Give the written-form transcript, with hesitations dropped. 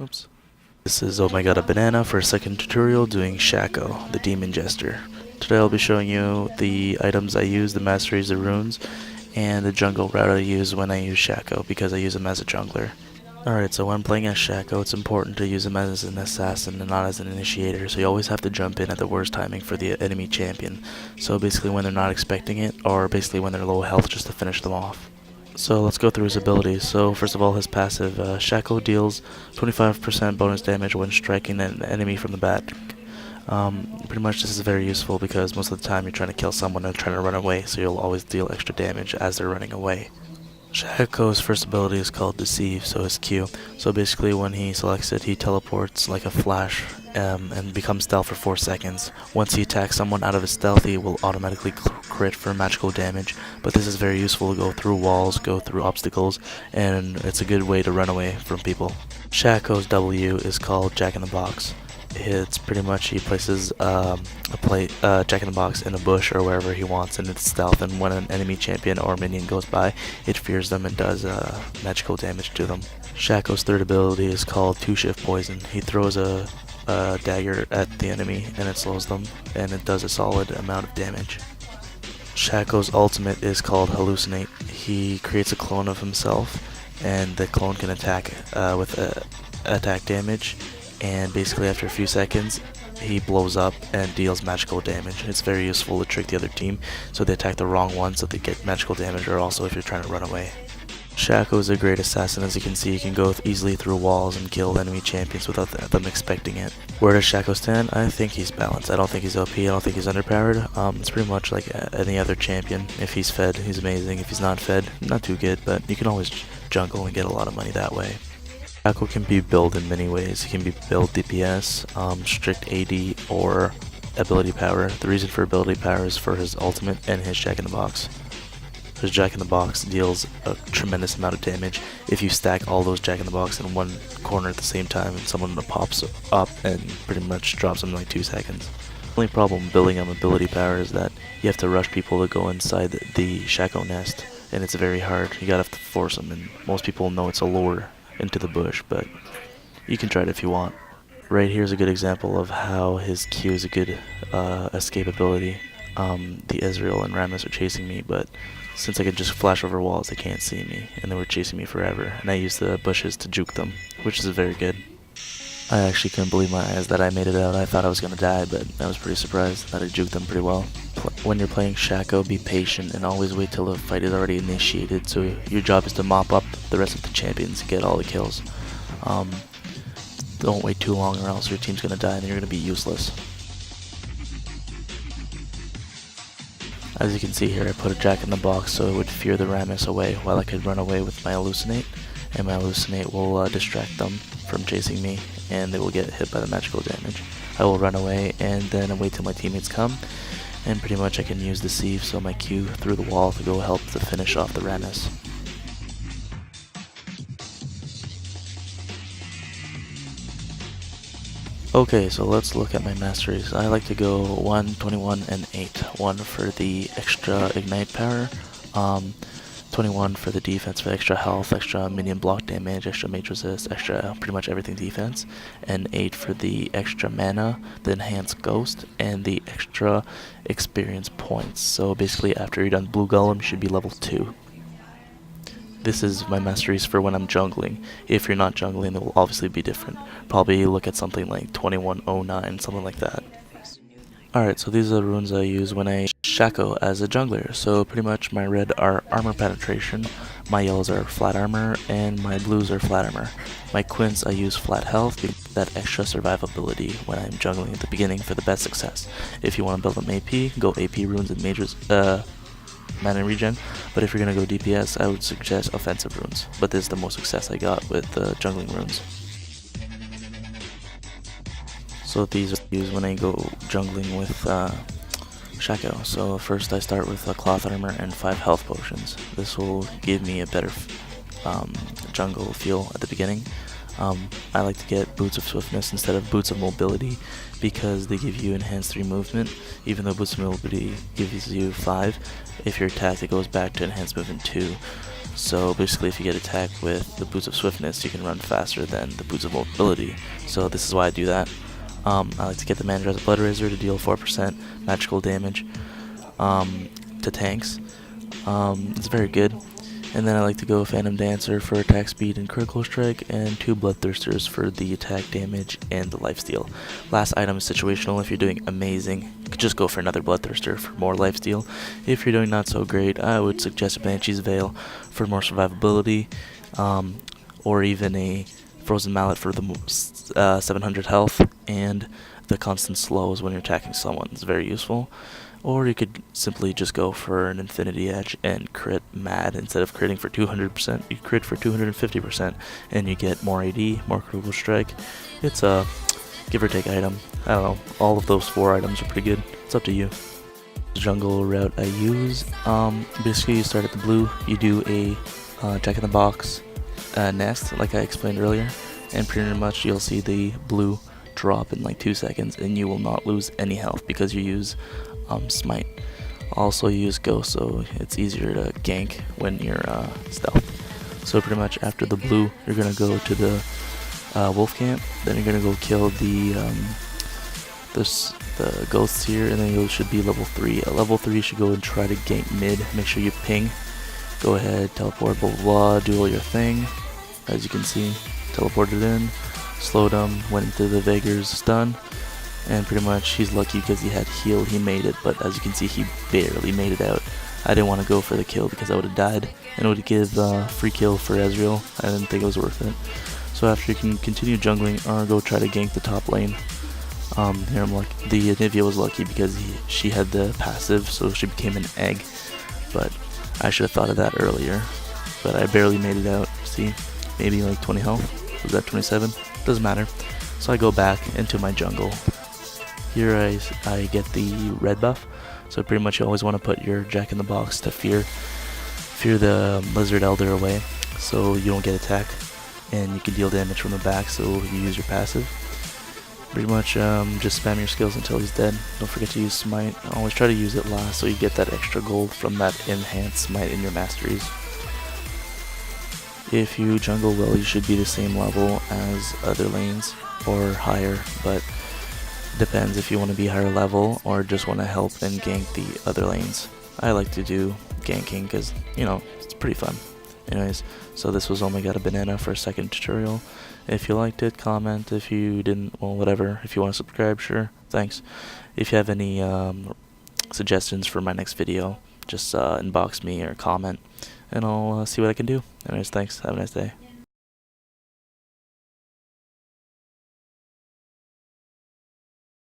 Oops. This is Oh My God a Banana for a second tutorial doing Shaco, the Demon Jester. Today I'll be showing you the items I use, the masteries, the runes, and the jungle route I use when I use Shaco because I use him as a jungler. Alright, so when playing as Shaco, it's important to use him as an assassin and not as an initiator, so you always have to jump in at the worst timing for the enemy champion. So basically when they're not expecting it, or basically when they're low health just to finish them off. So let's go through his abilities. So first of all, his passive, Shaco deals 25% bonus damage when striking an enemy from the back. Pretty much this is very useful because most of the time you're trying to kill someone and trying to run away, so you'll always deal extra damage as they're running away. Shaco's first ability is called Deceive, so his Q. So basically when he selects it, he teleports like a flash and becomes stealth for 4 seconds. Once he attacks someone out of his stealth, he will automatically crit for magical damage, but this is very useful to go through walls, go through obstacles, and it's a good way to run away from people. Shaco's W is called Jack in the Box. It's pretty much he places Jack in the Box in a bush or wherever he wants, and it's stealth, and when an enemy champion or minion goes by, it fears them and does magical damage to them. Shaco's third ability is called Two-Shift Poison. He throws a dagger at the enemy and it slows them, and it does a solid amount of damage. Shaco's ultimate is called Hallucinate. He creates a clone of himself, and the clone can attack with attack damage, and basically after a few seconds he blows up and deals magical damage. It's very useful to trick the other team so they attack the wrong one so they get magical damage, or also if you're trying to run away. Shaco is a great assassin. As you can see, he can go easily through walls and kill enemy champions without them expecting it. Where does Shaco stand? I think he's balanced. I don't think he's OP, I don't think he's underpowered. It's pretty much like any other champion. If he's fed, he's amazing. If he's not fed, not too good, but you can always jungle and get a lot of money that way. Shaco can be built in many ways. He can be built DPS, strict AD, or ability power. The reason for ability power is for his ultimate and his Jack in the Box. His Jack in the Box deals a tremendous amount of damage if you stack all those Jack in the Box in one corner at the same time, and someone pops up and pretty much drops them in like 2 seconds. The only problem building up ability power is that you have to rush people to go inside the Shaco nest, and it's very hard. You gotta have to force them, and most people know it's a lure into the bush, but you can try it if you want. Right here is a good example of how his Q is a good escape ability. The Ezreal and Rammus are chasing me, but since I could just flash over walls, they can't see me, and they were chasing me forever, and I used the bushes to juke them, which is very good. I actually couldn't believe my eyes that I made it out. I thought I was gonna die, but I was pretty surprised that I juked them pretty well. When you're playing Shaco, be patient and always wait till the fight is already initiated, so your job is to mop up the rest of the champions and get all the kills. Don't wait too long or else your team's gonna die and you're gonna be useless. As you can see here, I put a Jack in the Box so it would fear the Rammus away while I could run away with my Hallucinate, and my Hallucinate will distract them from chasing me, and they will get hit by the magical damage. I will run away and then wait till my teammates come, and pretty much I can use Deceive, so my Q through the wall to go help to finish off the Rammus. Okay, so let's look at my masteries. I like to go 1, 21, and 8. 1 for the extra ignite power, 21 for the defense for extra health, extra minion block damage, extra mage resist, extra pretty much everything defense, and 8 for the extra mana, the enhanced ghost, and the extra experience points. So basically after you're done Blue Golem, you should be level 2. This is my masteries for when I'm jungling. If you're not jungling, it will obviously be different. Probably look at something like 2109, something like that. Alright, so these are the runes I use when I Shaco as a jungler. So pretty much my red are armor penetration, my yellows are flat armor, and my blues are flat armor. My quints I use flat health, that extra survivability when I'm jungling at the beginning for the best success. If you want to build an AP, go AP runes and mages, mana regen, but if you're gonna go DPS, I would suggest offensive runes, but this is the most success I got with jungling runes. So these are used when I go jungling with Shaco. So first I start with a cloth armor and 5 health potions. This will give me a better jungle feel at the beginning. I like to get Boots of Swiftness instead of Boots of Mobility because they give you enhanced 3 movement, even though Boots of Mobility gives you 5. If you're attacked, it goes back to enhanced movement 2. So basically, if you get attacked with the boots of swiftness, you can run faster than the boots of mobility. So this is why I do that. I like to get the Mandra's Blood Razor to deal 4% magical damage to tanks. It's very good. And then I like to go Phantom Dancer for attack speed and critical strike, and 2 Bloodthirsters for the attack damage and the lifesteal. Last item is situational. If you're doing amazing, you could just go for another Bloodthirster for more lifesteal. If you're doing not so great, I would suggest a Banshee's Veil for more survivability, or even a Frozen Mallet for the 700 health and the constant slows when you're attacking someone. It's very useful. Or you could simply just go for an Infinity Edge and crit mad. Instead of critting for 200%, you crit for 250%, and you get more AD, more critical strike. It's a give or take item. I don't know, all of those 4 items are pretty good. It's up to you. The jungle route I use, basically you start at the blue, you do a Jack in the Box nest, like I explained earlier, and pretty much you'll see the blue drop in like 2 seconds, and you will not lose any health because you use smite. Also you use ghost, so it's easier to gank when you're stealth. So pretty much after the blue, you're gonna go to the wolf camp, then you're gonna go kill the ghosts here, and then you should be level 3. At level 3 you should go and try to gank mid. Make sure you ping, go ahead, teleport, blah blah blah, do all your thing. As you can see, teleported in, slowed him, went into the Vaegar's stun, and pretty much he's lucky because he had heal, he made it, but as you can see he barely made it out. I didn't want to go for the kill because I would have died, and it would give free kill for Ezreal. I didn't think it was worth it. So after you can continue jungling or go try to gank the top lane. Here I'm lucky. The Anivia was lucky because she had the passive, so she became an egg, but I should have thought of that earlier. But I barely made it out. See, maybe like 20 health. Was that 27? Doesn't matter. So I go back into my jungle. Here I get the red buff, so pretty much you always want to put your Jack in the Box to fear the Lizard Elder away, so you don't get attacked, and you can deal damage from the back, so you use your passive. Pretty much just spam your skills until he's dead. Don't forget to use smite. Always try to use it last so you get that extra gold from that enhanced smite in your masteries. If you jungle well, you should be the same level as other lanes or higher, but depends if you want to be higher level or just want to help and gank the other lanes. I like to do ganking because, you know, it's pretty fun. Anyways, so this was Oh My God, a Banana for a second tutorial. If you liked it, comment. If you didn't, well, whatever. If you want to subscribe, sure. Thanks. If you have any suggestions for my next video, just inbox me or comment, and I'll see what I can do. Anyways, thanks. Have a nice day.